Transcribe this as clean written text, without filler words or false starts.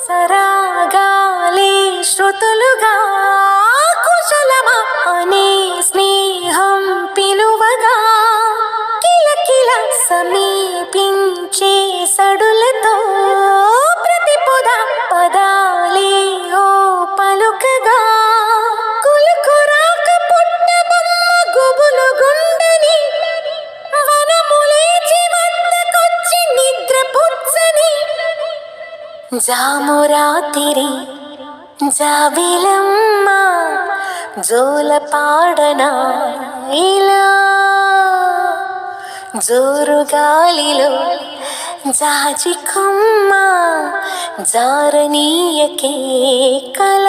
సరాగాలే శృతులుగా కుశలమా అనే స్నేహం పిలువగా కిలకిల సమీపించే సడులతో ప్రతి పదాలే ఓ పలుకగా కులుకురాక పుట్టబొమ్మ గుబులు గుండని వనములేచి వద్దకొచ్చి నిద్ర పుచ్చని జామురాతిరి జాబిలమ్మ జోల పాడనా ఇలా జోరు గాలిలో జాజి కొమ్మ జారనీయకే కల